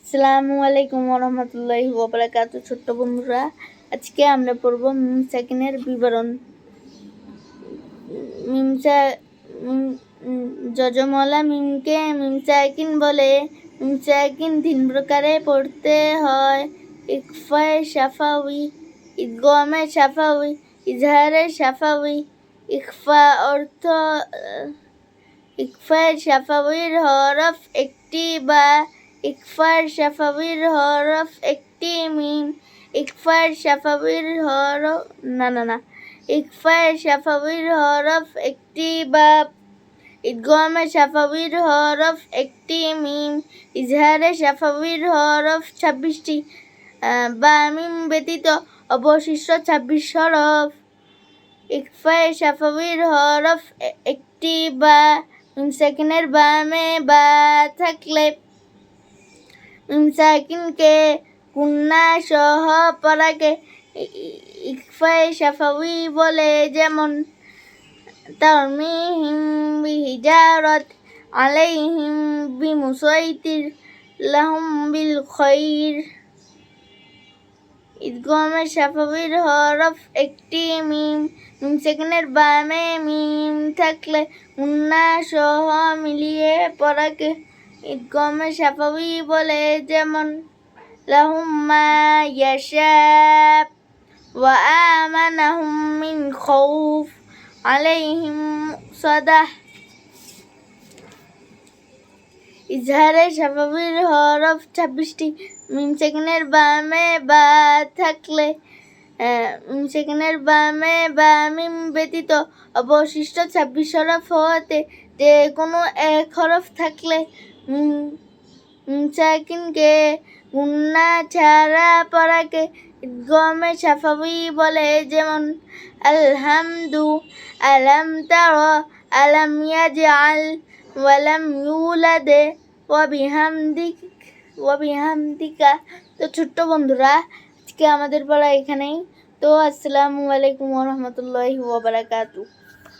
আসসালামু আলাইকুম ওরহমতুল্লাহি ওয়াবারাকাতু। ছোট্ট বন্ধুরা, আজকে আমরা পড়ব মিম সাকিনের বিবরণ। যজমলা মিমকে মিম সাকিন বলে। মিম সাকিন 3 প্রকারে পড়তে হয়: ইকফায়ে শাফাউই, ইদগামে শাফাউই, ইজহারে শাফাউই। ইকফায়ে শাফাউইর হরফ একটি বা, ইকফায়ে শাফাউইর হরফ একটি মিম। ইকফায়ে শাফাউইর হরফ ইকফায়ে শাফাউইর হরফ একটি বা, ইদগামে শাফাউইর হরফ একটি মিম। ইজহারে শাফাউইর হরফ 26টি, বা মিম ব্যতীত অবশিষ্ট 26 হরফ। ইকফায়ে শাফাউইর হরফ একটি বা, মিম সাকিনের বামে বা থাকলে মিম সাকিনকে গুন্না সহ পড়াকে ইকফায়ে শাফাউই বলে। যেমন তারমিহিম বিহিজারাত আলাইহিম বিমুসাইতির লাহুম বিল খাইর। ইদগামে শাফাউইর হরফ একটি মিম। মিম সাকিনের বামে মিম থাকলে গুন্না সহ মিলিয়ে পড়াকে ইদগামে শাফাউই বলে। যেমন লাহুম মা ইয়াশা ওয়া আমানাহুম মিন খাউফ আলাইহিম সাদাহ। ইজহারে শাফাউইর হরফ 26টি। মিম সাকিনের বামে বা থাকলে মিম সাকিনের বামে বা মিম ব্যতীত অবশিষ্ট 26 হরফ হতে যে কোনো এক হরফ থাকলে মিম সাকিনকে গুন্না ছাড়া পড়াকে ইদগামে শাফাউই বলে। যেমন আলহামদু, আলাম তারা, আলাম ইয়াজআল, ওয়ালাম ইউলাদ, ওয়াবিহামদিকা। তো ছোট্ট বন্ধুরা, আজকে আমাদের পড়া এখানেই। তো আসসালামু আলাইকুম ওরহমতুল্লাহি ওয়াবারাকাতু।